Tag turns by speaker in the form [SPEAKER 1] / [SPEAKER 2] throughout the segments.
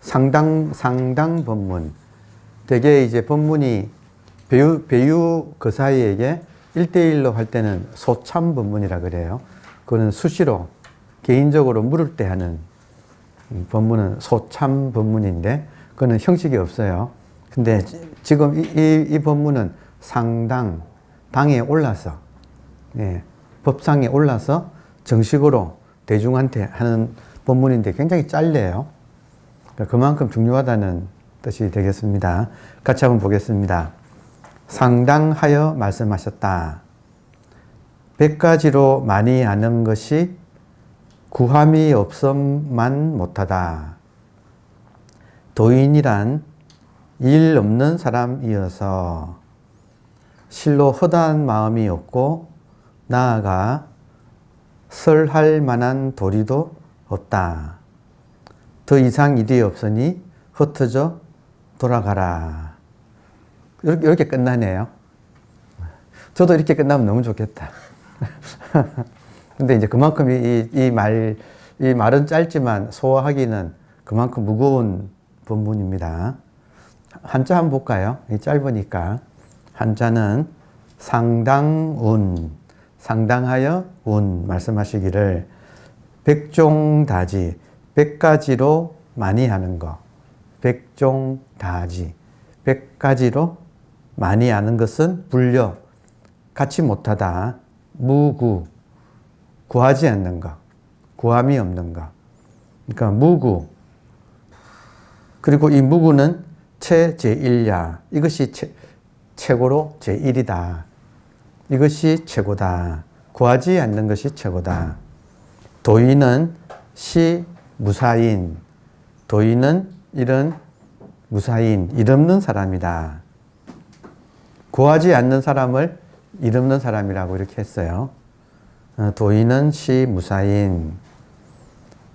[SPEAKER 1] 상당 법문. 되게 이제 법문이 배우 그 사이에게 1대1로 할 때는 소참 법문이라 그래요. 그거는 수시로 개인적으로 물을 때 하는 법문은 소참 법문인데 그거는 형식이 없어요. 근데 지금 이 법문은 상당, 당에 올라서, 예, 법상에 올라서 정식으로 대중한테 하는 법문인데 굉장히 짧네요. 그만큼 중요하다는 뜻이 되겠습니다. 같이 한번 보겠습니다. 상당하여 말씀하셨다. 100가지로 많이 아는 것이 구함이 없음만 못하다. 도인이란 일 없는 사람이어서 실로 허다한 마음이 없고 나아가 설할 만한 도리도 없다. 더 이상 일이 없으니 흩어져 돌아가라. 이렇게 끝나네요. 저도 이렇게 끝나면 너무 좋겠다. 근데 이제 그만큼 이 말은 짧지만 소화하기는 그만큼 무거운 본문입니다. 한자 한번 볼까요? 짧으니까. 한자는 상당운, 상당하여 운 말씀하시기를 백종다지, 100가지로 많이 하는 거. 백종다지, 100가지로 많이 하는 것은 불려, 갖지 못하다. 무구, 구하지 않는 것, 구함이 없는 것. 그러니까 무구. 그리고 이 무구는 최제1야. 이것이 최고로 제1이다. 이것이 최고다. 구하지 않는 것이 최고다. 도인은 무사인. 도인은 이런 무사인, 일 없는 사람이다. 구하지 않는 사람을 일 없는 사람이라고 이렇게 했어요. 도인은 무사인.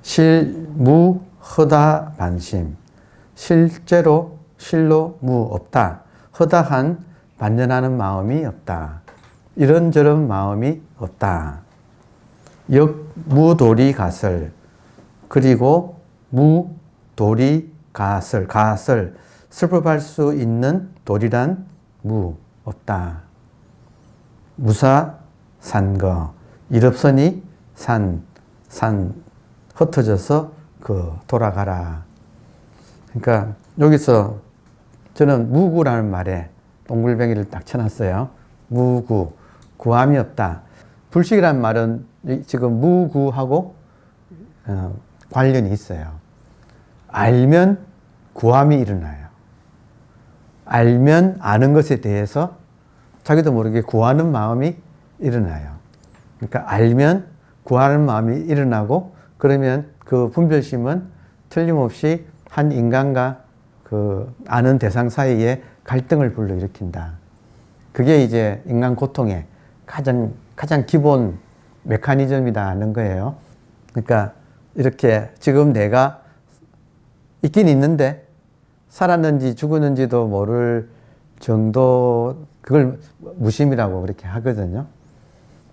[SPEAKER 1] 실무 허다 반심. 실제로 실로 무 없다. 허다한 반전하는 마음이 없다. 이런저런 마음이 없다. 역무도리 가설. 그리고 무도리 가설. 가설. 슬퍼할 수 있는 도리란 없다. 무사 산거. 일 없으니 산 흩어져서 돌아가라. 그러니까 여기서 저는 무구라는 말에 동글뱅이를 딱 쳐놨어요. 무구, 구함이 없다. 불식이라는 말은 지금 무구하고 관련이 있어요. 알면 구함이 일어나요. 알면 아는 것에 대해서 자기도 모르게 구하는 마음이 일어나요. 그러니까 알면 구하는 마음이 일어나고 그러면 그 분별심은 틀림없이 한 인간과 그 아는 대상 사이에 갈등을 불러일으킨다. 그게 이제 인간 고통의 가장 기본 메커니즘이라는 거예요. 그러니까 이렇게 지금 내가 있긴 있는데 살았는지 죽었는지도 모를 정도, 그걸 무심이라고 그렇게 하거든요.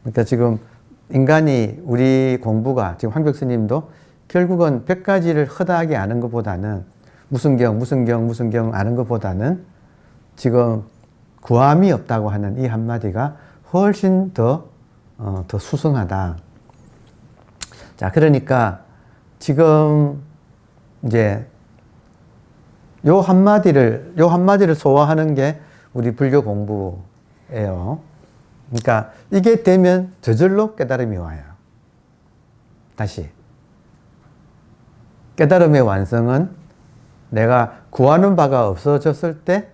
[SPEAKER 1] 그러니까 지금 인간이 우리 공부가 지금 황벽 스님도 결국은 100가지를 허다하게 아는 것보다는 무슨 경 아는 것보다는 지금 구함이 없다고 하는 이 한마디가 훨씬 더 수승하다. 자, 그러니까 지금 이제 요 한마디를 소화하는 게 우리 불교 공부예요. 그러니까 이게 되면 저절로 깨달음이 와요. 다시. 깨달음의 완성은 내가 구하는 바가 없어졌을 때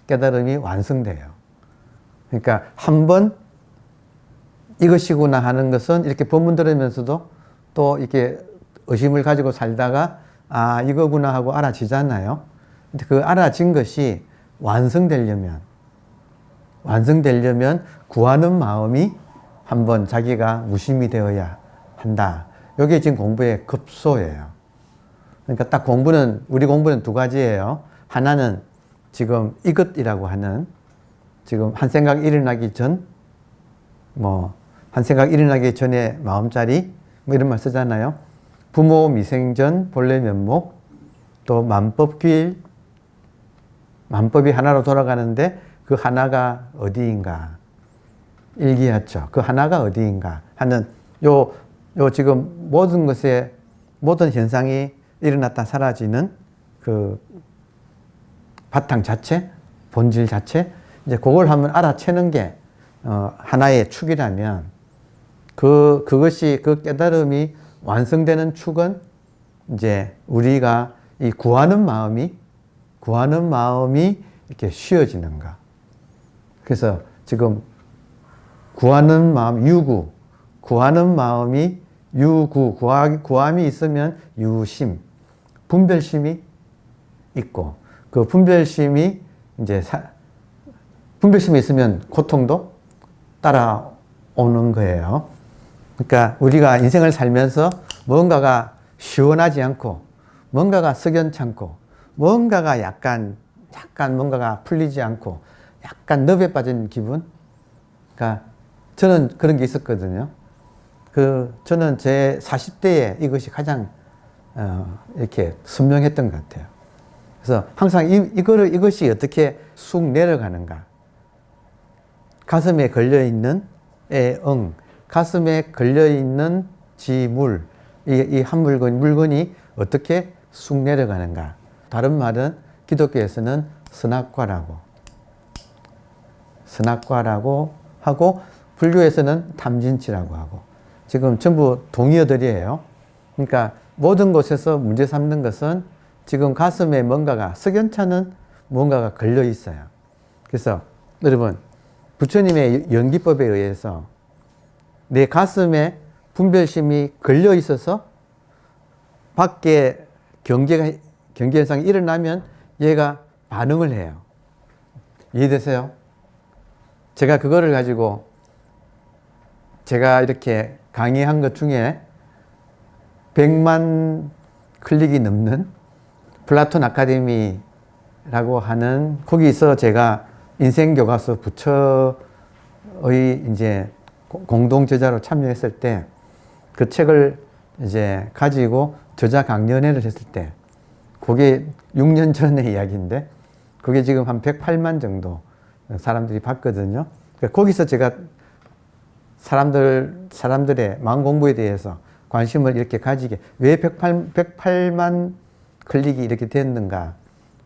[SPEAKER 1] 깨달음이 완성돼요. 그러니까 한번 이것이구나 하는 것은 이렇게 법문 들으면서도 또 이렇게 의심을 가지고 살다가 아, 이거구나 하고 알아지잖아요. 근데 그 알아진 것이 완성되려면 구하는 마음이 한번 자기가 무심이 되어야 한다. 이게 지금 공부의 급소예요. 그러니까 딱 우리 공부는 두 가지예요. 하나는 지금 이것이라고 하는, 지금 한 생각 일어나기 전, 한 생각 일어나기 전에 마음자리, 이런 말 쓰잖아요. 부모 미생전 본래 면목, 또 만법규일, 만법이 하나로 돌아가는데 그 하나가 어디인가? 일기였죠. 그 하나가 어디인가 하는 요 지금 모든 것에 모든 현상이 일어났다 사라지는 그 바탕 자체, 본질 자체, 이제 그걸 한번 알아채는 게 하나의 축이라면 그것이 그 깨달음이 완성되는 축은 이제 우리가 이 구하는 마음이 이렇게 쉬어지는가. 그래서 지금 구하는 마음, 구하는 마음이 구함이 있으면 유심, 분별심이 있고, 그 분별심이 분별심이 있으면 고통도 따라오는 거예요. 그러니까 우리가 인생을 살면서 뭔가가 시원하지 않고, 뭔가가 석연찮고, 뭔가가 약간 뭔가가 풀리지 않고, 약간 늪에 빠진 기분? 그러니까 저는 그런 게 있었거든요. 저는 제 40대에 이것이 가장, 이렇게 선명했던 것 같아요. 그래서 항상 이것이 어떻게 쑥 내려가는가. 가슴에 걸려있는 애응, 가슴에 걸려있는 지물, 이 한 물건이 어떻게 쑥 내려가는가. 다른 말은 기독교에서는 선악과라고 하고, 불교에서는 탐진치라고 하고, 지금 전부 동의어들이에요. 그러니까 모든 곳에서 문제 삼는 것은 지금 가슴에 뭔가가 석연찮은 뭔가가 걸려 있어요. 그래서 여러분, 부처님의 연기법에 의해서 내 가슴에 분별심이 걸려 있어서 밖에 경계 현상이 일어나면 얘가 반응을 해요. 이해되세요? 제가 그거를 가지고 제가 이렇게 강의한 것 중에 100만 클릭이 넘는 플라톤 아카데미라고 하는 거기서 제가 인생교과서 부처의 이제 공동 저자로 참여했을 때 그 책을 이제 가지고 저자 강연회를 했을 때 그게 6년 전의 이야기인데 그게 지금 한 108만 정도 사람들이 봤거든요. 거기서 제가 사람들의 마음 공부에 대해서 관심을 이렇게 가지게, 왜 108만 클릭이 이렇게 됐는가.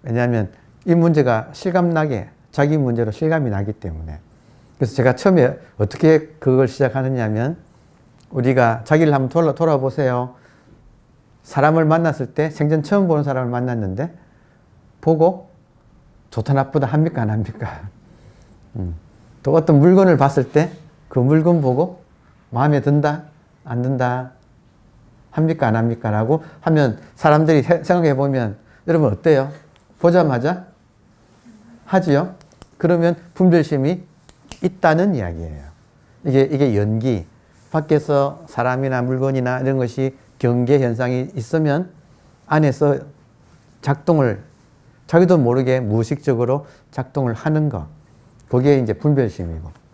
[SPEAKER 1] 왜냐하면 이 문제가 실감나게, 자기 문제로 실감이 나기 때문에. 그래서 제가 처음에 어떻게 그걸 시작하느냐 하면, 우리가 자기를 한번 돌아보세요. 사람을 만났을 때, 생전 처음 보는 사람을 만났는데, 보고 좋다 나쁘다 합니까 안 합니까? 또 어떤 물건을 봤을 때 그 물건 보고 마음에 든다 안 든다 합니까 안 합니까 라고 하면 사람들이 생각해 보면 여러분 어때요? 보자마자 하지요? 그러면 분별심이 있다는 이야기예요. 이게 연기, 밖에서 사람이나 물건이나 이런 것이 경계 현상이 있으면 안에서 작동을 자기도 모르게 무의식적으로 작동을 하는 것. 그게 이제 분별심이고.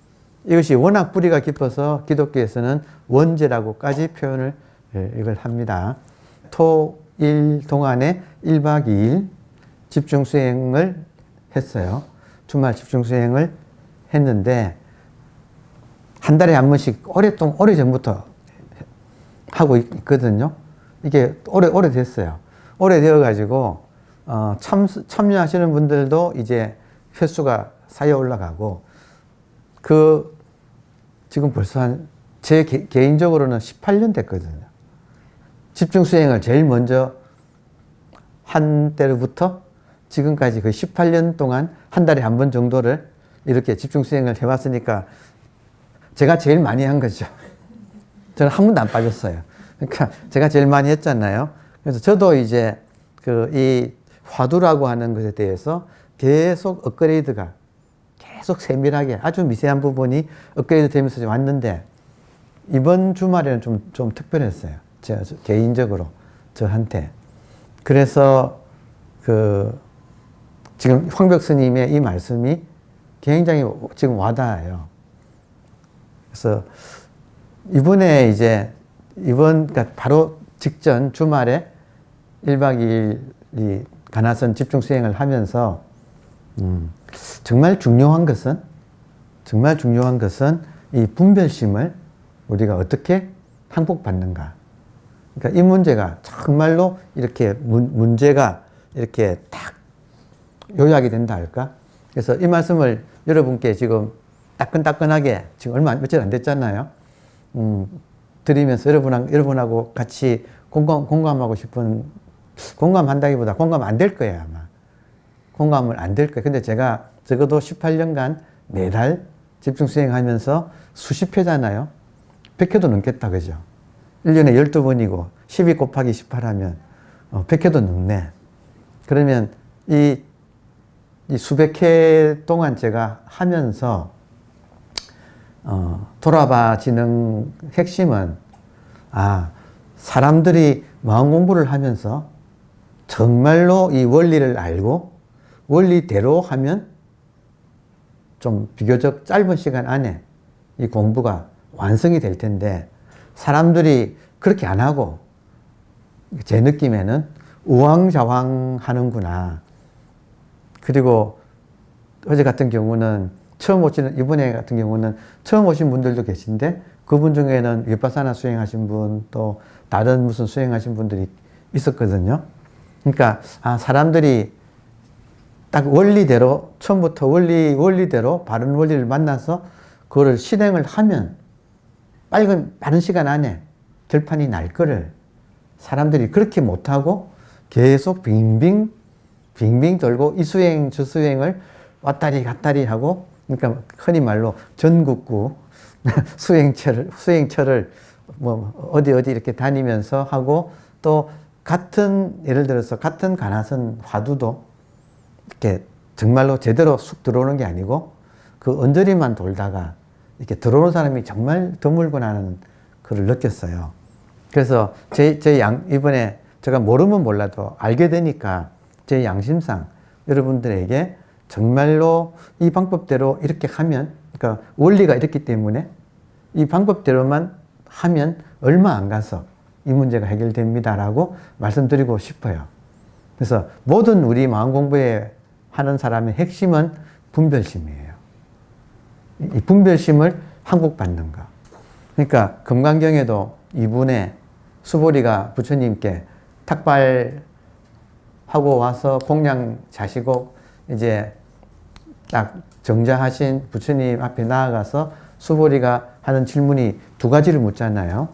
[SPEAKER 1] 이것이 워낙 뿌리가 깊어서 기독교에서는 원죄라고까지 표현을 이걸 합니다. 토, 일 동안에 1박 2일 집중 수행을 했어요. 주말 집중 수행을 했는데 한 달에 한 번씩 오래전부터 하고 있거든요. 이게 오래됐어요. 오래되어가지고 참여하시는 분들도 이제 횟수가 쌓여 올라가고, 지금 벌써 제 개인적으로는 18년 됐거든요. 집중 수행을 제일 먼저 한 때로부터 지금까지 거의 18년 동안 한 달에 한 번 정도를 이렇게 집중 수행을 해왔으니까 제가 제일 많이 한 거죠. 저는 한 번도 안 빠졌어요. 그러니까 제가 제일 많이 했잖아요. 그래서 저도 이제 이 화두라고 하는 것에 대해서 계속 업그레이드가 계속 세밀하게 아주 미세한 부분이 업그레이드 되면서 왔는데, 이번 주말에는 좀 특별했어요. 제가 개인적으로 저한테. 그래서 지금 황벽 스님의 이 말씀이 굉장히 지금 와닿아요. 그래서 그러니까 바로 직전 주말에 1박 2일 이 가나선 집중 수행을 하면서 정말 중요한 것은 이 분별심을 우리가 어떻게 항복받는가. 그러니까 이 문제가 정말로 이렇게 문제가 이렇게 딱 요약이 된다 할까? 그래서 이 말씀을 여러분께 지금 따끈따끈하게 지금 며칠 안 됐잖아요. 드리면서 여러분하고 같이 공감하고 싶은, 공감한다기보다 공감 안 될 거예요, 아마. 공감을 안 될 거예요. 근데 제가 적어도 18년간 매달 집중 수행하면서 수십 회잖아요. 100회도 넘겠다, 그죠? 1년에 12번이고 12 곱하기 18 하면 100회도 넘네. 그러면 이 수백 회 동안 제가 하면서 돌아봐지는 핵심은, 사람들이 마음 공부를 하면서 정말로 이 원리를 알고 원리대로 하면 좀 비교적 짧은 시간 안에 이 공부가 완성이 될 텐데, 사람들이 그렇게 안 하고 제 느낌에는 우왕좌왕 하는구나. 그리고 어제 같은 경우는 이번에 같은 경우는 처음 오신 분들도 계신데, 그분 중에는 위파사나 수행하신 분, 또 다른 무슨 수행하신 분들이 있었거든요. 그러니까, 사람들이 딱 원리대로, 처음부터 원리대로 바른 원리를 만나서 그거를 실행을 하면 빠른 시간 안에 결판이 날 거를, 사람들이 그렇게 못하고 계속 빙빙 돌고 이 수행 저 수행을 왔다리 갔다리 하고, 그러니까 흔히 말로 전국구 수행처를 뭐 어디 이렇게 다니면서 하고, 또 예를 들어서 같은 가나선 화두도 이렇게 정말로 제대로 쑥 들어오는 게 아니고 그 언저리만 돌다가 이렇게 들어오는 사람이 정말 드물구나 하는 그걸 느꼈어요. 그래서 이번에 제가 모르면 몰라도 알게 되니까 제 양심상 여러분들에게 정말로 이 방법대로 이렇게 하면, 그러니까 원리가 이렇기 때문에 이 방법대로만 하면 얼마 안 가서 이 문제가 해결됩니다라고 말씀드리고 싶어요. 그래서 모든 우리 마음 공부에 하는 사람의 핵심은 분별심이에요. 이 분별심을 항복받는 거. 그러니까 금강경에도 이분의 수보리가 부처님께 탁발하고 와서 공양 자시고 이제 딱 정자하신 부처님 앞에 나아가서 수보리가 하는 질문이 두 가지를 묻잖아요.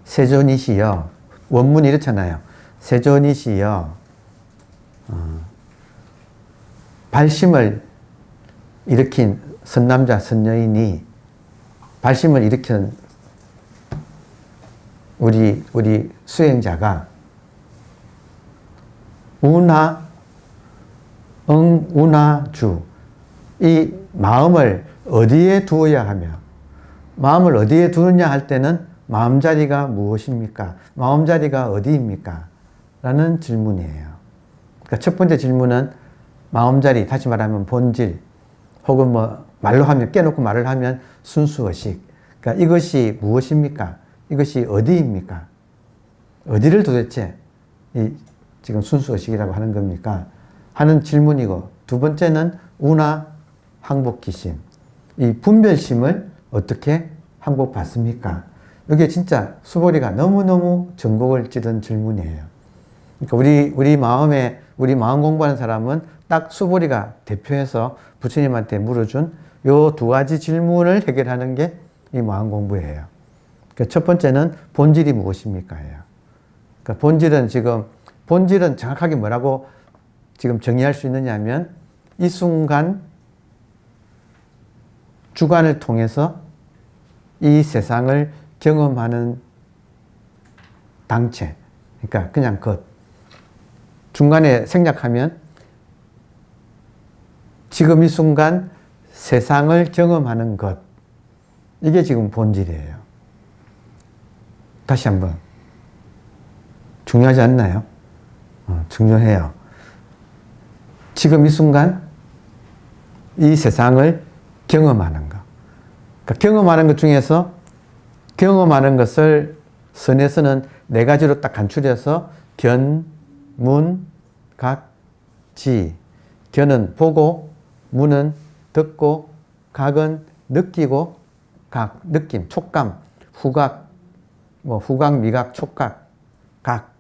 [SPEAKER 1] 세존이시여, 원문이 이렇잖아요. 세존이시여, 발심을 일으킨 선남자 선여인이, 발심을 일으킨 우리 수행자가 운하주, 이 마음을 어디에 두어야 하며, 마음을 어디에 두느냐 할 때는 마음자리가 무엇입니까? 마음자리가 어디입니까? 라는 질문이에요. 그러니까 첫 번째 질문은 마음자리, 다시 말하면 본질, 혹은 뭐 말로 하면, 깨놓고 말을 하면 순수의식. 그러니까 이것이 무엇입니까? 이것이 어디입니까? 어디를 도대체 지금 순수의식이라고 하는 겁니까? 하는 질문이고, 두 번째는 운하 항복기심. 이 분별심을 어떻게 항복받습니까? 이게 진짜 수보리가 너무너무 전곡을 찌른 질문이에요. 그러니까 우리 마음 공부하는 사람은 딱 수보리가 대표해서 부처님한테 물어준 요 두 가지 질문을 해결하는 게 이 마음 공부예요. 그러니까 첫 번째는 본질이 무엇입니까? 예요. 그러니까 본질은 정확하게 뭐라고 지금 정의할 수 있느냐 하면, 이 순간 주관을 통해서 이 세상을 경험하는 당체. 그러니까 그냥 것. 중간에 생략하면 지금 이 순간 세상을 경험하는 것. 이게 지금 본질이에요. 다시 한번. 중요하지 않나요? 중요해요. 지금 이 순간 이 세상을 경험하는 것. 그러니까 경험하는 것 중에서 경험하는 것을 선에서는 네 가지로 딱 간추려서 견, 문, 각, 지. 견은 보고, 문은 듣고, 각은 느끼고, 각, 느낌, 촉감, 후각, 후각, 미각, 촉각, 각,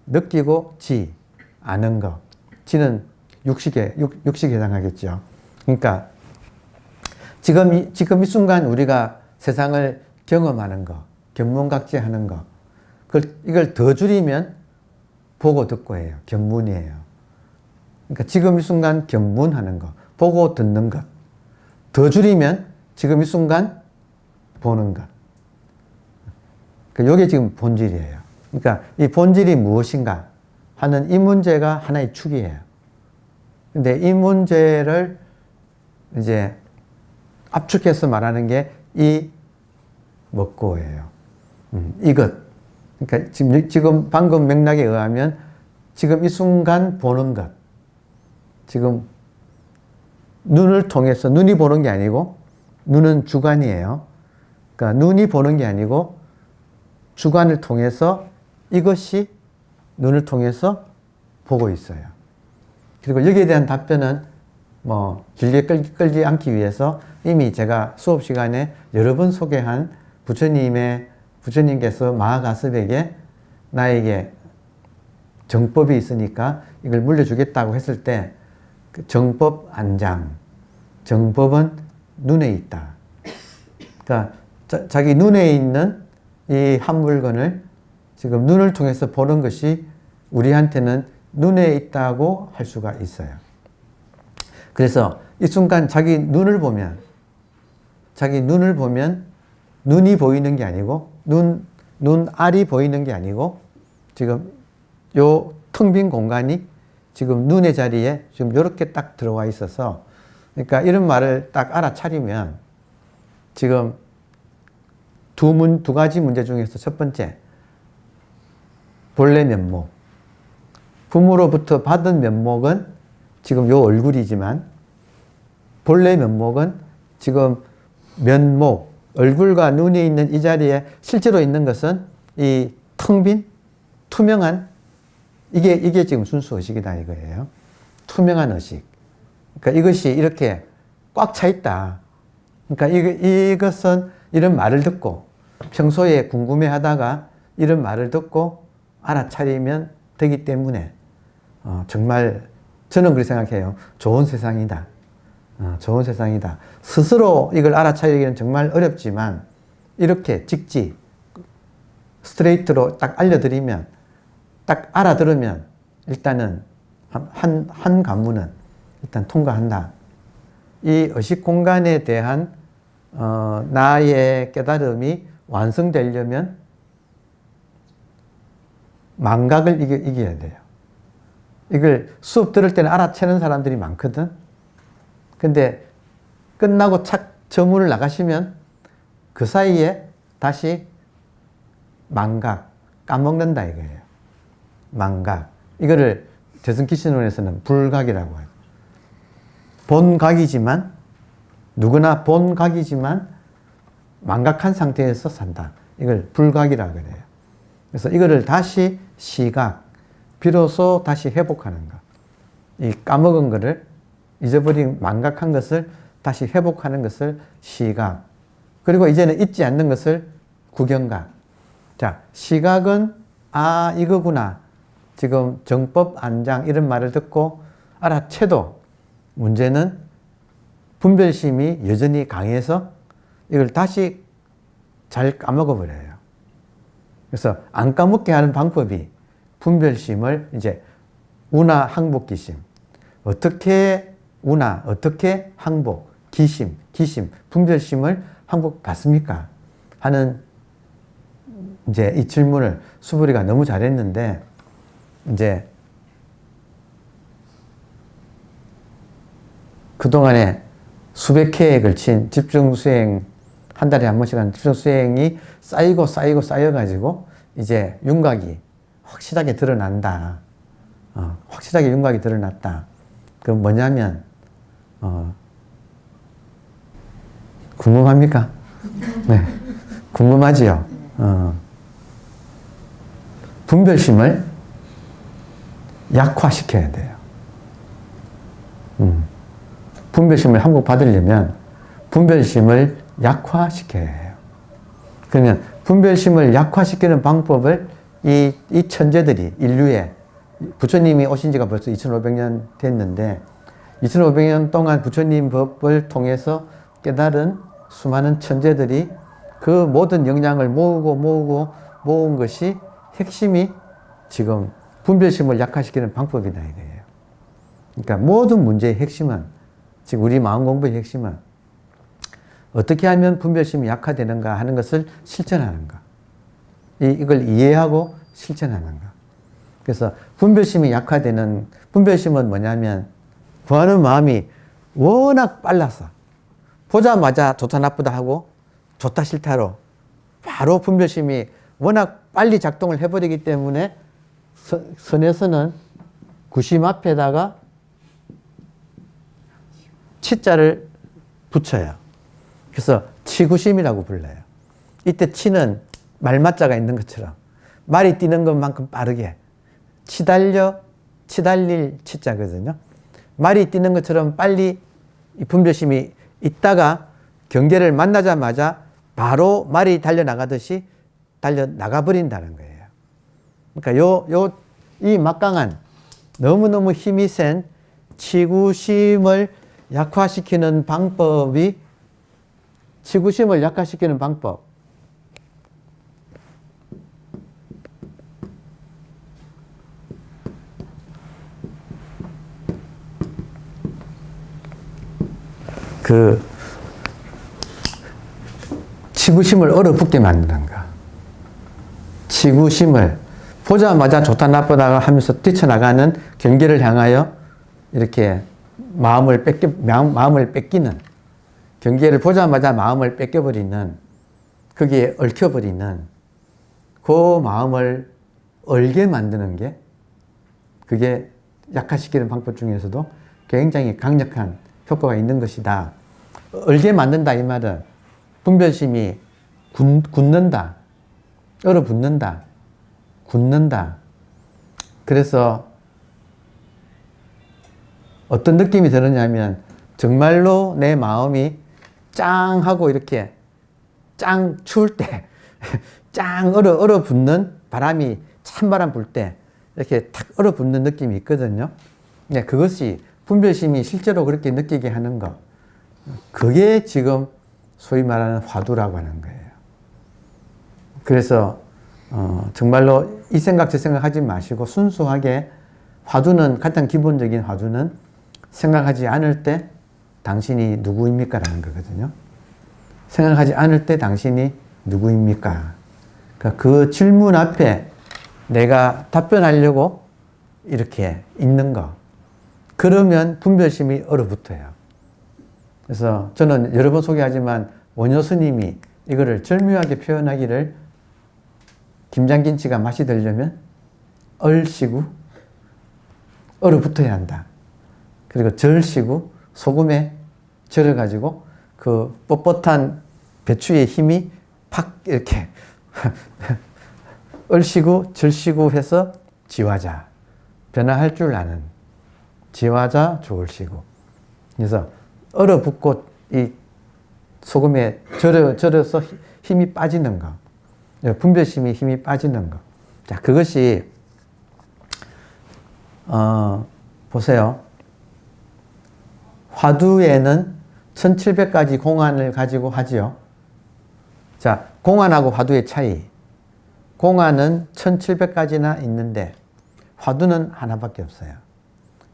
[SPEAKER 1] 느끼고, 지, 아는 거. 지는 육식에 해당하겠죠. 그러니까 지금 이 순간 우리가 세상을 경험하는 거, 견문각지하는 거, 이걸 더 줄이면 보고 듣고 해요. 견문이에요. 그러니까 지금 이 순간 견문하는 거, 보고 듣는 것. 더 줄이면 지금 이 순간 보는 것. 이게 지금 본질이에요. 그러니까 이 본질이 무엇인가 하는 이 문제가 하나의 축이에요. 근데 이 문제를 이제 압축해서 말하는 게 이 먹고예요. 이것. 그러니까 지금 방금 맥락에 의하면 지금 이 순간 보는 것. 지금 눈을 통해서 눈이 보는 게 아니고 눈은 주관이에요. 그러니까 눈이 보는 게 아니고 주관을 통해서 이것이 눈을 통해서 보고 있어요. 그리고 여기에 대한 답변은 길게 끌지 않기 위해서 이미 제가 수업 시간에 여러 번 소개한 부처님께서 마하가섭에게 나에게 정법이 있으니까 이걸 물려주겠다고 했을 때 그 정법 안장, 정법은 눈에 있다. 그러니까 자기 눈에 있는 이 한 물건을 지금 눈을 통해서 보는 것이 우리한테는 눈에 있다고 할 수가 있어요. 그래서 이 순간 자기 눈을 보면 눈이 보이는 게 아니고 눈알이 보이는 게 아니고 지금 요 텅 빈 공간이 지금 눈의 자리에 지금 이렇게 딱 들어와 있어서 그러니까 이런 말을 딱 알아차리면 지금 두 가지 문제 중에서 첫 번째 본래 면목 부모로부터 받은 면목은 지금 요 얼굴이지만 본래 면목은 지금 면목 얼굴과 눈이 있는 이 자리에 실제로 있는 것은 이 텅 빈 투명한 이게 지금 순수 의식이다 이거예요. 투명한 의식. 그러니까 이것이 이렇게 꽉 차 있다. 그러니까 이것은 이런 말을 듣고 평소에 궁금해하다가 이런 말을 듣고 알아차리면 되기 때문에 정말 저는 그렇게 생각해요. 좋은 세상이다. 좋은 세상이다. 스스로 이걸 알아차리기는 정말 어렵지만 이렇게 직지 스트레이트로 딱 알려드리면 딱 알아들으면 일단은 한 관문은 일단 통과한다. 이 의식 공간에 대한 나의 깨달음이 완성되려면 망각을 이겨야 돼요. 이걸 수업 들을 때는 알아채는 사람들이 많거든. 근데 끝나고 착 저문을 나가시면 그 사이에 다시 망각, 까먹는다 이거예요. 망각. 이거를 재승기신론에서는 불각이라고 해요. 본각이지만 누구나 본각이지만 망각한 상태에서 산다. 이걸 불각이라고 그래요. 그래서 이거를 다시 시각, 비로소 다시 회복하는 것. 이 까먹은 거를 잊어버린 망각한 것을 다시 회복하는 것을 시각. 그리고 이제는 잊지 않는 것을 구경각. 자, 시각은 이거구나. 지금 정법 안장 이런 말을 듣고 알아채도 문제는 분별심이 여전히 강해서 이걸 다시 잘 까먹어 버려요. 그래서 안 까먹게 하는 방법이 분별심을 이제 운하 항복 기심. 어떻게 운하, 어떻게 항복, 기심, 분별심을 항복 받습니까? 하는 이제 이 질문을 수부리가 너무 잘했는데 이제 그동안에 수백 회에 걸친 집중수행 한 달에 한 번씩 하는 집중수행이 쌓여가지고 이제 윤곽이 확실하게 드러난다. 확실하게 윤곽이 드러났다. 그럼 뭐냐면 궁금합니까? 네, 궁금하지요. 분별심을 약화시켜야 돼요. 분별심을 한몫받으려면 분별심을 약화시켜야 해요. 그러면 분별심을 약화시키는 방법을 이 천재들이 인류에 부처님이 오신 지가 벌써 2500년 됐는데 2500년 동안 부처님 법을 통해서 깨달은 수많은 천재들이 그 모든 역량을 모은 것이 핵심이 지금 분별심을 약화시키는 방법이다 이거예요. 그러니까 모든 문제의 핵심은 지금 우리 마음 공부의 핵심은 어떻게 하면 분별심이 약화되는가 하는 것을 실천하는가. 이걸 이해하고 실천하는가. 그래서 분별심이 약화되는, 분별심은 뭐냐면 구하는 마음이 워낙 빨라서 보자마자 좋다 나쁘다 하고 좋다 싫다로 바로 분별심이 워낙 빨리 작동을 해버리기 때문에 선에서는 구심 앞에다가 치자를 붙여요. 그래서 치구심이라고 불러요. 이때 치는 말맞자가 있는 것처럼 말이 뛰는 것만큼 빠르게 치달릴 치자거든요. 말이 뛰는 것처럼 빨리 분별심이 있다가 경계를 만나자마자 바로 말이 달려나가듯이 달려나가 버린다는 거예요. 그러니까 이 막강한 너무너무 힘이 센 치구심을 약화시키는 방법이 치구심을 약화시키는 방법. 치구심을 얼어붙게 만드는 거. 치구심을 보자마자 좋다 나쁘다 하면서 뛰쳐나가는 경계를 향하여 이렇게 마음을 뺏기는, 경계를 보자마자 마음을 뺏겨버리는, 거기에 얽혀버리는 그 마음을 얼게 만드는 게 그게 약화시키는 방법 중에서도 굉장히 강력한 효과가 있는 것이다. 얼게 만든다 이 말은 분별심이 굳는다, 얼어붙는다, 굳는다. 그래서 어떤 느낌이 드느냐면 정말로 내 마음이 짱 하고 이렇게 짱 추울 때 짱 얼어붙는 바람이 찬바람 불 때 이렇게 탁 얼어붙는 느낌이 있거든요. 네, 그것이 분별심이 실제로 그렇게 느끼게 하는 것. 그게 지금 소위 말하는 화두라고 하는 거예요. 그래서 정말로 이 생각 저 생각 하지 마시고 순수하게 화두는 가장 기본적인 화두는 생각하지 않을 때 당신이 누구입니까? 라는 거거든요. 생각하지 않을 때 당신이 누구입니까? 그러니까 그 질문 앞에 내가 답변하려고 이렇게 있는 거. 그러면 분별심이 얼어붙어요. 그래서 저는 여러 번 소개하지만 원효 스님이 이거를 절묘하게 표현하기를 김장김치가 맛이 들려면 얼씨구 얼어붙어야 한다. 그리고 절씨구 소금에 절여가지고 그 뻣뻣한 배추의 힘이 팍 이렇게 얼씨구 절씨구 해서 지화자, 변화할 줄 아는 지화자 조얼씨구. 그래서 얼어붙고 이 소금에 절여서 힘이 빠지는 거, 분별심이 힘이 빠지는 거. 자, 그것이 보세요. 화두에는 1700가지 공안을 가지고 하지요. 자, 공안하고 화두의 차이. 공안은 1700가지나 있는데 화두는 하나밖에 없어요.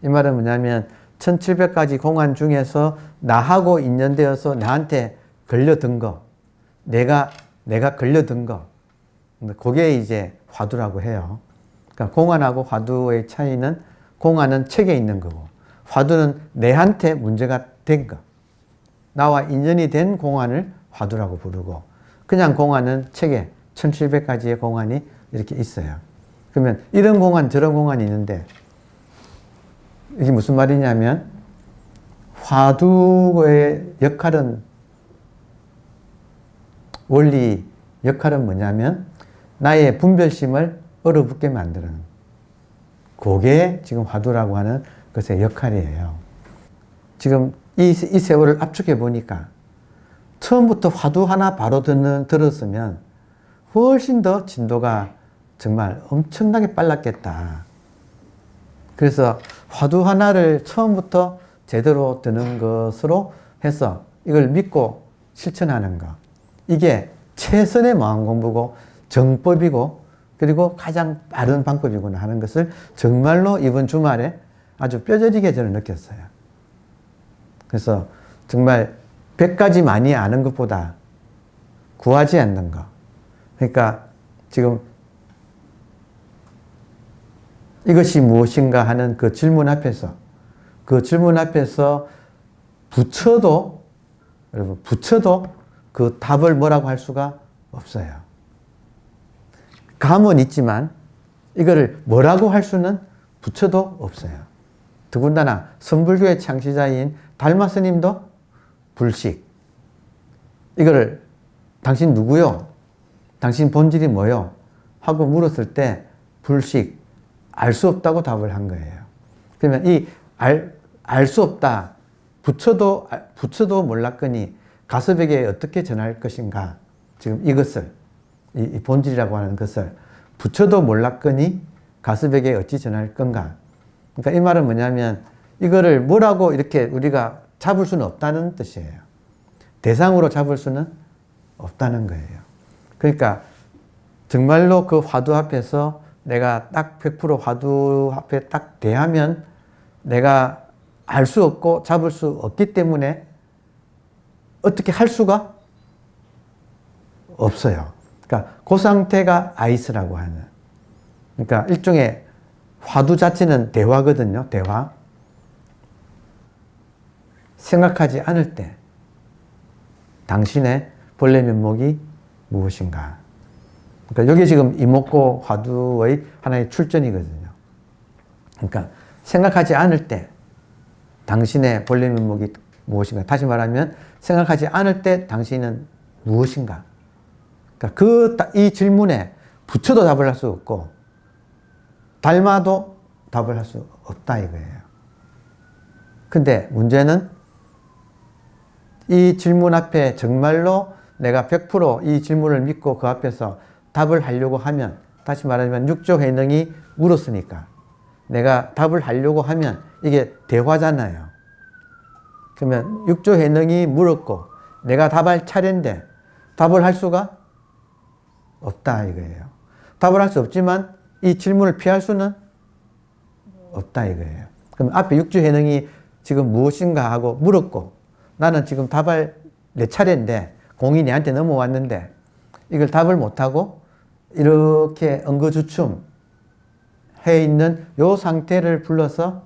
[SPEAKER 1] 이 말은 뭐냐면 1700가지 공안 중에서 나하고 인연되어서 나한테 걸려든 거, 내가 걸려든 거, 그게 이제 화두라고 해요. 그러니까 공안하고 화두의 차이는 공안은 책에 있는 거고 화두는 내한테 문제가 된 거, 나와 인연이 된 공안을 화두라고 부르고 그냥 공안은 책에 1700가지의 공안이 이렇게 있어요. 그러면 이런 공안 저런 공안이 있는데 이게 무슨 말이냐면 화두의 역할은 원리 역할은 뭐냐면 나의 분별심을 얼어붙게 만드는 그게 지금 화두라고 하는 것의 역할이에요. 지금 이 세월을 압축해 보니까 처음부터 화두 하나 바로 들었으면 훨씬 더 진도가 정말 엄청나게 빨랐겠다. 그래서 화두 하나를 처음부터 제대로 드는 것으로 해서 이걸 믿고 실천하는 것. 이게 최선의 마음 공부고 정법이고 그리고 가장 빠른 방법이구나 하는 것을 정말로 이번 주말에 아주 뼈저리게 저는 느꼈어요. 그래서 정말 100가지 많이 아는 것보다 구하지 않는 것. 그러니까 지금 이것이 무엇인가 하는 그 질문 앞에서 붙여도 여러분 붙여도 그 답을 뭐라고 할 수가 없어요. 감은 있지만 이거를 뭐라고 할 수는 붙여도 없어요. 더군다나 선불교의 창시자인 달마 스님도 불식. 이거를 당신 누구요? 당신 본질이 뭐요? 하고 물었을 때 불식, 알 수 없다고 답을 한 거예요. 그러면 이 알 수 없다, 붙여도 몰랐거니 가섭에게 어떻게 전할 것인가? 지금 이것을, 이 본질이라고 하는 것을 붙여도 몰랐거니 가섭에게 어찌 전할 건가? 그러니까 이 말은 뭐냐면 이거를 뭐라고 이렇게 우리가 잡을 수는 없다는 뜻이에요. 대상으로 잡을 수는 없다는 거예요. 그러니까 정말로 그 화두 앞에서 내가 딱 100% 화두 앞에 딱 대하면 내가 알 수 없고 잡을 수 없기 때문에 어떻게 할 수가 없어요. 그러니까 그 상태가 아이스라고 하는. 그러니까 일종의 화두 자체는 대화거든요. 대화. 생각하지 않을 때 당신의 본래 면목이 무엇인가. 그러니까 여기 지금 이목고 화두의 하나의 출전이거든요. 그러니까 생각하지 않을 때 당신의 본래 면목이 무엇인가. 다시 말하면 생각하지 않을 때 당신은 무엇인가. 그러니까 이 질문에 붙여도 답을 할 수 없고 닮아도 답을 할 수 없다 이거예요. 근데 문제는 이 질문 앞에 정말로 내가 100% 이 질문을 믿고 그 앞에서 답을 하려고 하면, 다시 말하면 육조 회능이 물었으니까 내가 답을 하려고 하면 이게 대화잖아요. 그러면 육조 회능이 물었고 내가 답할 차례인데 답을 할 수가 없다 이거예요. 답을 할 수 없지만 이 질문을 피할 수는 없다 이거예요. 그럼 앞에 육조 회능이 지금 무엇인가 하고 물었고 나는 지금 답할 내 차례인데 공이 내한테 넘어왔는데 이걸 답을 못하고 이렇게 엉거주춤 해 있는 요 상태를 불러서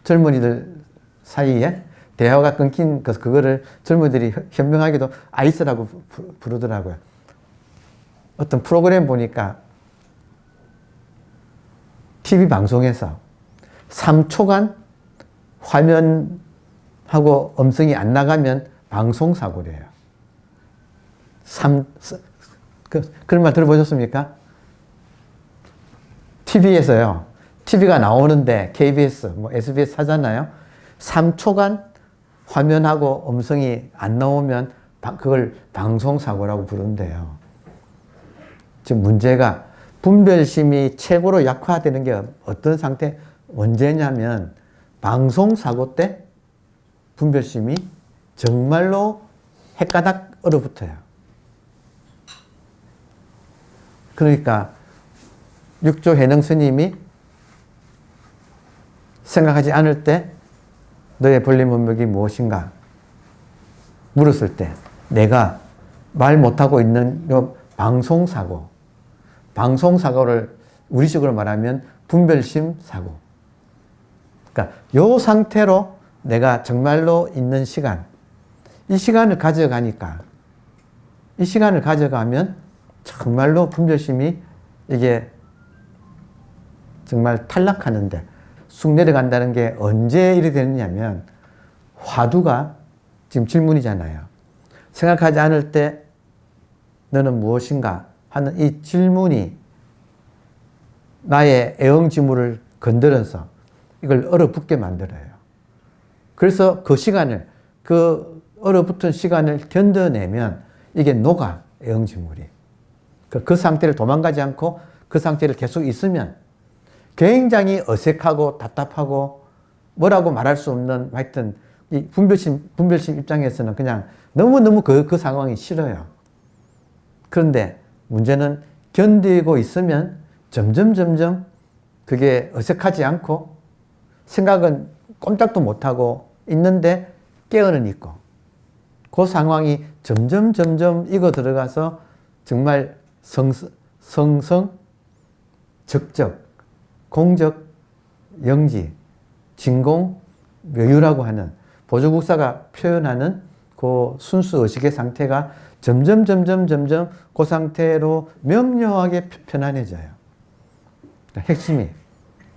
[SPEAKER 1] 젊은이들 사이에 대화가 끊긴 그거를 젊은이들이 현명하게도 아이스라고 부르더라고요. 어떤 프로그램 보니까 TV 방송에서 3초간 화면하고 음성이 안 나가면 방송사고래요. 그런 말 들어보셨습니까? TV에서요. TV가 나오는데 KBS, SBS 하잖아요. 3초간 화면하고 음성이 안 나오면 그걸 방송사고라고 부른대요. 지금 문제가 분별심이 최고로 약화되는 게 어떤 상태? 언제냐면 방송사고 때 분별심이 정말로 헷가닥 얼어붙어요. 그러니까 육조 해능 스님이 생각하지 않을 때 너의 본래 면목이 무엇인가 물었을 때 내가 말 못하고 있는 요 방송사고를 우리식으로 말하면 분별심 사고. 그러니까 요 상태로 내가 정말로 있는 시간, 이 시간을 가져가면 정말로 분별심이 이게 정말 탈락하는데 쑥 내려간다는 게 언제 이렇게 되느냐면 화두가 지금 질문이잖아요. 생각하지 않을 때 너는 무엇인가 하는 이 질문이 나의 애응지물을 건드려서 이걸 얼어붙게 만들어요. 그래서 그 시간을, 그 얼어붙은 시간을 견뎌내면 이게 녹아, 애응지물이. 그 상태를 도망가지 않고 그 상태를 계속 있으면 굉장히 어색하고 답답하고 뭐라고 말할 수 없는, 하여튼 이 분별심 입장에서는 그냥 너무너무 그 상황이 싫어요. 그런데 문제는 견디고 있으면 점점 그게 어색하지 않고 생각은 꼼짝도 못하고 있는데 깨어는 있고, 그 상황이 점점 익어 들어가서 정말 성성, 적적, 공적, 영지, 진공, 묘유라고 하는 보조국사가 표현하는 그 순수 의식의 상태가 점점 그 상태로 명료하게 편안해져요. 핵심이.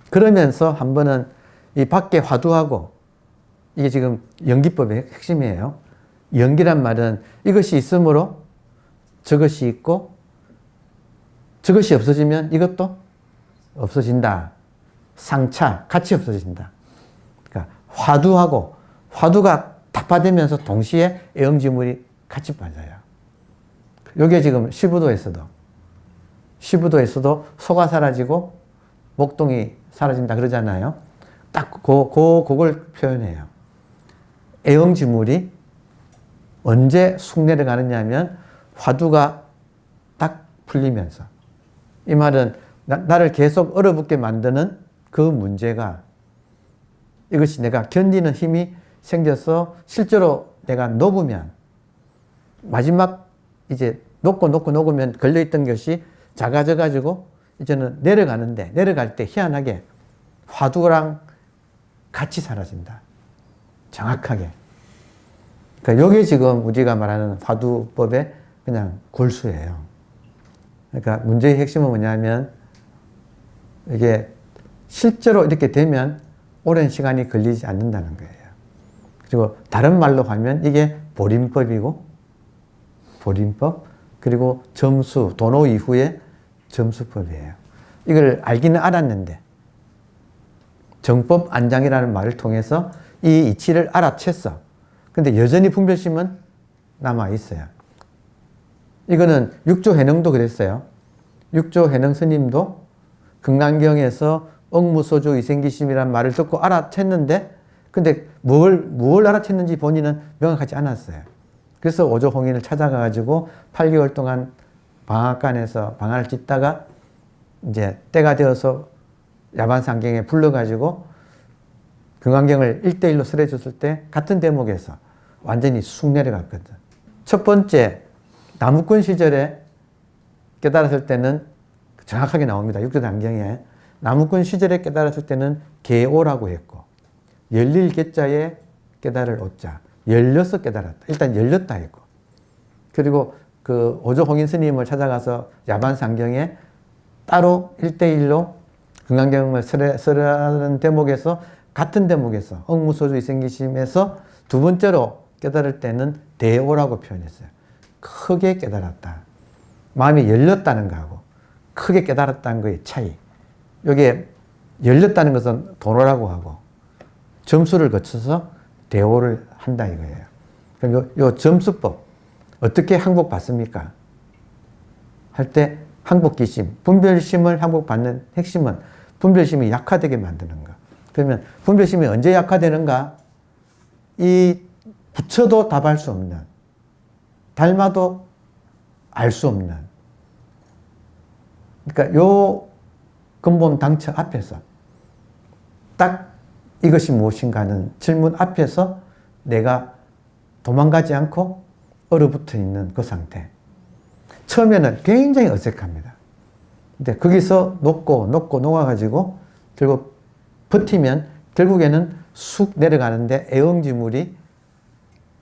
[SPEAKER 1] 그러면서 한 번은 이 밖에 화두하고, 이게 지금 연기법의 핵심이에요. 연기란 말은 이것이 있으므로 저것이 있고, 저것이 없어지면 이것도 없어진다. 상차, 같이 없어진다. 그러니까 화두하고, 화두가 타파되면서 동시에 애응지물이 같이 빠져요. 이게 지금 시부도에서도 소가 사라지고 목동이 사라진다 그러잖아요. 딱 그걸 표현해요. 애응지물이 언제 쑥 내려가느냐 하면 화두가 딱 풀리면서. 이 말은 나를 계속 얼어붙게 만드는 그 문제가, 이것이 내가 견디는 힘이 생겨서 실제로 내가 녹으면, 마지막 이제 녹으면 걸려있던 것이 작아져가지고 이제는 내려가는데, 내려갈 때 희한하게 화두랑 같이 사라진다. 정확하게. 그러니까 이게 지금 우리가 말하는 화두법의 그냥 골수예요. 그러니까 문제의 핵심은 뭐냐면, 이게 실제로 이렇게 되면 오랜 시간이 걸리지 않는다는 거예요. 그리고 다른 말로 하면 이게 보림법이고, 보림법, 그리고 점수, 도노 이후의 점수법이에요. 이걸 알기는 알았는데, 정법 안장이라는 말을 통해서 이 이치를 알아챘어. 근데 여전히 분별심은 남아있어요. 이거는 육조 해능도 그랬어요. 육조 해능 스님도 금강경에서 억무소주 이생기심이라는 말을 듣고 알아챘는데, 근데 뭘 알아챘는지 본인은 명확하지 않았어요. 그래서 오조홍인을 찾아가가지고 8개월 동안 방앗간에서 방안을 짓다가 이제 때가 되어서 야반상경에 불러가지고 금강경을 1대1로 설해줬을 때 같은 대목에서 완전히 쑥 내려갔거든. 첫 번째, 나무꾼 시절에 깨달았을 때는 정확하게 나옵니다. 육조단경에. 나무꾼 시절에 깨달았을 때는 개오라고 했고, 열릴 개자에 깨달을 오자. 열려서 깨달았다. 일단 열렸다 했고. 그리고 그 오조홍인 스님을 찾아가서 야반상경에 따로 1대1로 금강경을 설하는 대목에서, 같은 대목에서 억무소주 이생기심에서 두 번째로 깨달을 때는 대오라고 표현했어요. 크게 깨달았다. 마음이 열렸다는 거하고 크게 깨달았다는 거의 차이. 이게 열렸다는 것은 도노라고 하고 점수를 거쳐서 대오를 한다 이거예요. 그럼 요 점수법 어떻게 항복받습니까? 할 때 항복기심, 분별심을 항복받는 핵심은 분별심이 약화되게 만드는 거. 그러면 분별심이 언제 약화되는가? 이 붙여도 답할 수 없는, 닮아도 알 수 없는, 그러니까 요 근본 당처 앞에서 딱 이것이 무엇인가 하는 질문 앞에서 내가 도망가지 않고 얼어붙어 있는 그 상태. 처음에는 굉장히 어색합니다. 근데 거기서 녹아가지고 결국 버티면 결국에는 쑥 내려가는데, 애응지물이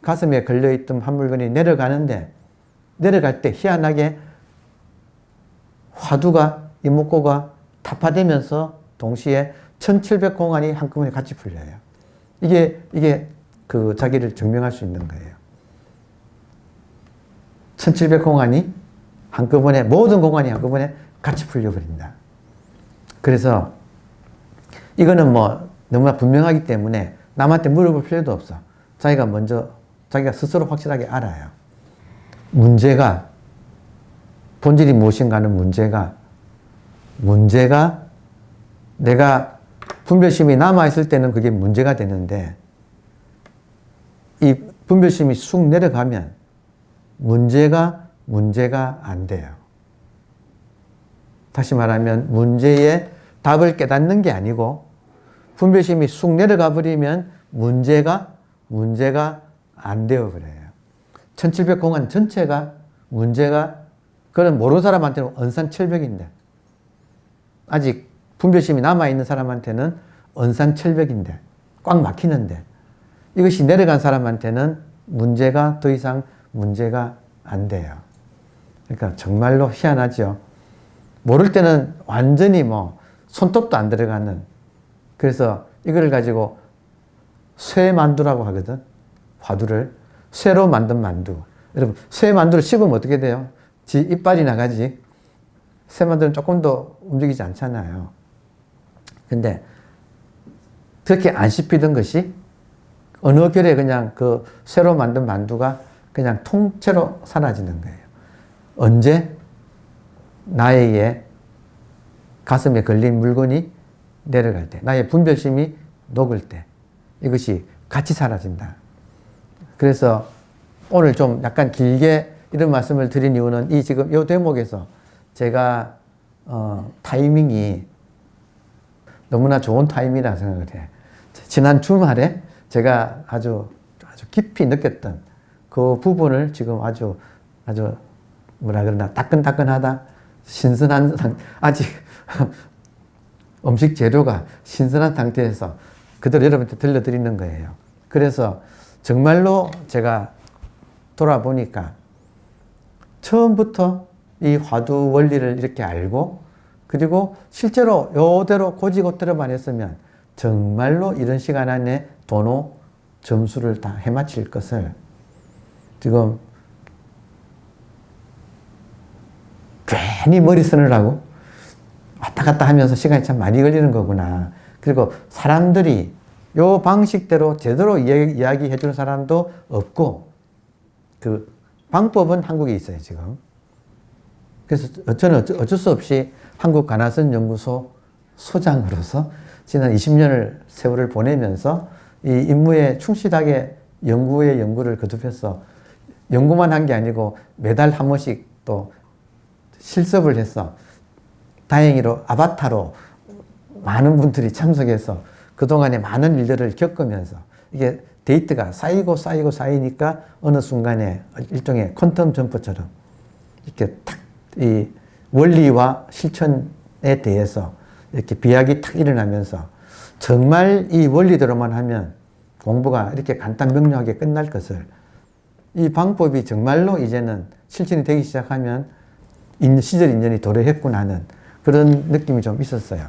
[SPEAKER 1] 가슴에 걸려있던 한 물건이 내려가는데, 내려갈 때 희한하게 화두가, 이목구가 타파되면서 동시에 1700공안이 한꺼번에 같이 풀려요. 이게 그 자기를 증명할 수 있는 거예요. 1700공안이 한꺼번에, 모든 공안이 한꺼번에 같이 풀려버린다. 그래서 이거는 뭐 너무나 분명하기 때문에 남한테 물어볼 필요도 없어. 자기가 스스로 확실하게 알아요. 문제가, 본질이 무엇인가 하는 문제가 내가 분별심이 남아있을 때는 그게 문제가 되는데, 이 분별심이 쑥 내려가면 문제가 안 돼요. 다시 말하면 문제의 답을 깨닫는 게 아니고, 분별심이 쑥 내려가 버리면 문제가 안 되어버려요. 1700공안 전체가 문제가, 그건 모르는 사람한테는 언산철벽인데, 아직 분별심이 남아있는 사람한테는 언산철벽인데, 꽉 막히는데, 이것이 내려간 사람한테는 문제가 더 이상 문제가 안 돼요. 그러니까 정말로 희한하죠. 모를 때는 완전히 뭐 손톱도 안 들어가는, 그래서 이걸 가지고 쇠만두라고 하거든. 화두를 쇠로 만든 만두. 여러분, 쇠만두를 씹으면 어떻게 돼요? 지 이빨이 나가지. 쇠만두는 조금 더 움직이지 않잖아요. 근데 그렇게 안 씹히던 것이 어느 결에 그냥 그 쇠로 만든 만두가 그냥 통째로 사라지는 거예요. 언제? 나에게 가슴에 걸린 물건이 내려갈 때, 나의 분별심이 녹을 때, 이것이 같이 사라진다. 그래서 오늘 좀 약간 길게 이런 말씀을 드린 이유는 지금 이 대목에서 제가 타이밍이 너무나 좋은 타이밍이라고 생각을 해. 지난 주말에 제가 아주 깊이 느꼈던 그 부분을 지금 아주 뭐라 그러나 따끈따끈하다, 신선한 아직 음식 재료가 신선한 상태에서 그대로 여러분한테 들려드리는 거예요. 그래서 정말로 제가 돌아보니까 처음부터 이 화두 원리를 이렇게 알고, 그리고 실제로 요대로 고지고대로만 했으면 정말로 이런 시간 안에 도노 점수를 다 해마칠 것을 지금 괜히 머리 쓰느라고 왔다 갔다 하면서 시간이 참 많이 걸리는 거구나. 그리고 사람들이 요 방식대로 제대로 이야기해 주는 사람도 없고, 그 방법은 한국에 있어요, 지금. 그래서 저는 어쩔 수 없이 한국가나선연구소 소장으로서 지난 20년을 세월을 보내면서 이 임무에 충실하게 연구를 거듭해서 연구만 한 게 아니고 매달 한 번씩 또 실습을 해서 다행히로 아바타로 많은 분들이 참석해서 그동안에 많은 일들을 겪으면서 이게 데이터가 쌓이니까 어느 순간에 일종의 퀀텀 점프처럼 이렇게 탁 이 원리와 실천에 대해서 이렇게 비약이 탁 일어나면서 정말 이 원리대로만 하면 공부가 이렇게 간단 명료하게 끝날 것을, 이 방법이 정말로 이제는 실천이 되기 시작하면 시절 인연이 도래했구나 하는 그런 느낌이 좀 있었어요.